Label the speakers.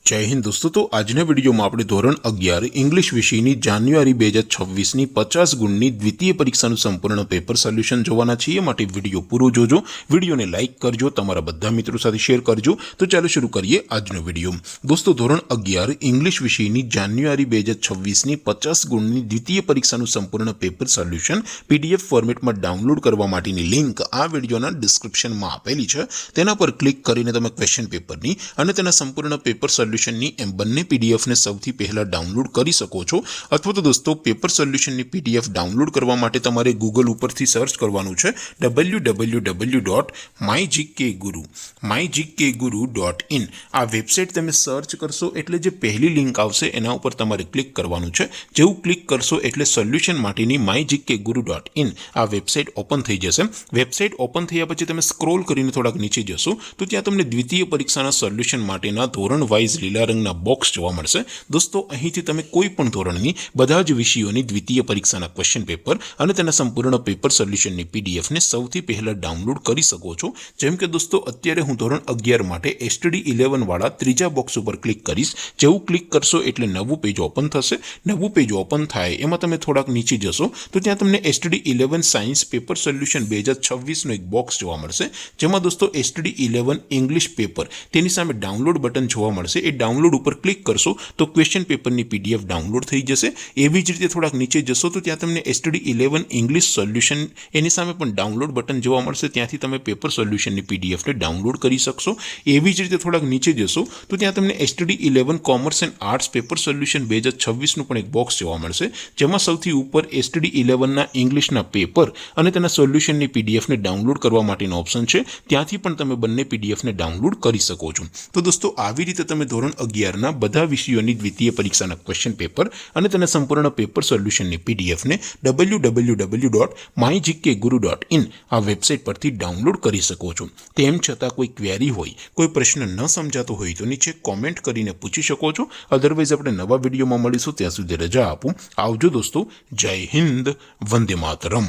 Speaker 1: जय हिंद दोस्तों। तो આજના વિડીયોમાં આપણે ધોરણ 11 ઇંગ્લિશ વિષયની જાન્યુઆરી 2026ની 50 ગુણની દ્વિતીય પરીક્ષાનું સંપૂર્ણ પેપર સોલ્યુશન જોવાના છીએ। માટે વિડીયો પૂરો જોજો, વિડીયોને લાઇક કરજો, તમારા બધા મિત્રો સાથે શેર કરજો। તો ચાલો શરૂ કરીએ આજનો વિડીયો। દોસ્તો ધોરણ 11 ઇંગ્લિશ વિષયની જાન્યુઆરી 2026ની 50 ગુણની દ્વિતીય પરીક્ષાનું સંપૂર્ણ પેપર સોલ્યુશન પીડીએફ ફોર્મેટમાં ડાઉનલોડ કરવા માટેની લિંક આ વિડીયોના ડિસ્ક્રિપ્શનમાં આપેલી છે। તેના પર ક્લિક કરીને તમે ક્વેશ્ચન પેપરની અને તેના સંપૂર્ણ પેપર સોલ્યુશનની એમ બંને પીડીએફને સૌથી પહેલા ડાઉનલોડ કરી શકો છો। અથવા તો દોસ્તો પેપર સોલ્યુશનની પીડીએફ ડાઉનલોડ કરવા માટે તમારે ગૂગલ ઉપરથી સર્ચ કરવાનું છે www.mygkguru.in। આ વેબસાઇટ તમે સર્ચ કરશો એટલે જે પહેલી લિંક આવશે એના ઉપર તમારે ક્લિક કરવાનું છે। જેવું ક્લિક કરશો એટલે સોલ્યુશન માટેની mygkguru.in આ વેબસાઇટ ઓપન થઈ જશે। વેબસાઇટ ઓપન થયા પછી તમે સ્ક્રોલ કરીને થોડાક નીચે જશો તો ત્યાં તમને દ્વિતીય પરીક્ષાના સોલ્યુશન માટેના ધોરણ વાઇઝ લીલા રંગના બોક્સ જોવા મળશે। દોસ્તો અહીંથી તમે કોઈ પણ ધોરણની બધા જ વિષયોની દ્વિતીય પરીક્ષાના ક્વેશ્ચન પેપર અને તેના સંપૂર્ણ પેપર સોલ્યુશનની પીડીએફને સૌથી પહેલા ડાઉનલોડ કરી શકો છો। જેમ કે દોસ્તો અત્યારે હું ધોરણ 11 માટે STD 11 વાળા ત્રીજા બોક્સ ઉપર ક્લિક કરીશ। જેવું ક્લિક કરશો એટલે નવું પેજ ઓપન થશે। નવું પેજ ઓપન થાય એમાં તમે થોડાક નીચે જશો તો ત્યાં તમને STD 11 સાયન્સ પેપર સોલ્યુશન 2026નો એક બોક્સ જોવા મળશે। જેમાં દોસ્તો STD 11 ઇંગ્લિશ પેપર તેની સામે ડાઉનલોડ બટન જોવા મળશે। એ ડાઉનલોડ ઉપર ક્લિક કરશો તો ક્વેશ્ચન પેપરની પીડીએફ ડાઉનલોડ થઈ જશે। એવી જ રીતે થોડાક નીચે જશો તો ત્યાં તમને STD 11 ઇંગ્લિશ સોલ્યુશન એની સામે પણ ડાઉનલોડ બટન જોવા મળશે। ત્યાંથી તમે પેપર સોલ્યુશનની પીડીએફને ડાઉનલોડ કરી શકશો। એવી જ રીતે થોડાક નીચે જશો તો ત્યાં તમને STD 11 commerce and arts paper solution 2026નું પણ એક બોક્સ જોવા મળશે। જેમાં સૌથી ઉપર STD 11ના ઇંગ્લિશના પેપર અને તેના સોલ્યુશનની પીડીએફને ડાઉનલોડ કરવા માટેનો ઓપ્શન છે। ત્યાંથી પણ તમે બંને પીડીએફને ડાઉનલોડ કરી શકો છો। તો દોસ્તો આવી રીતે તમે ધોરણ 11ના બધા વિષયોની દ્વિતીય પરીક્ષાના ક્વેશ્ચન પેપર અને તેના સંપૂર્ણ પેપર સોલ્યુશનની પીડીએફને www.mygkguru.in આ વેબસાઇટ પરથી ડાઉનલોડ કરી શકો છો। તેમ છતાં કોઈ ક્વેરી હોય, કોઈ પ્રશ્ન ન સમજાતો હોય તો નીચે કોમેન્ટ કરીને પૂછી શકો છો। અધરવાઇઝ આપણે નવા વિડીયોમાં મળીશું, ત્યાં સુધી રજા આપો। આવજો દોસ્તો। જય હિન્દ, વંદે માતરમ।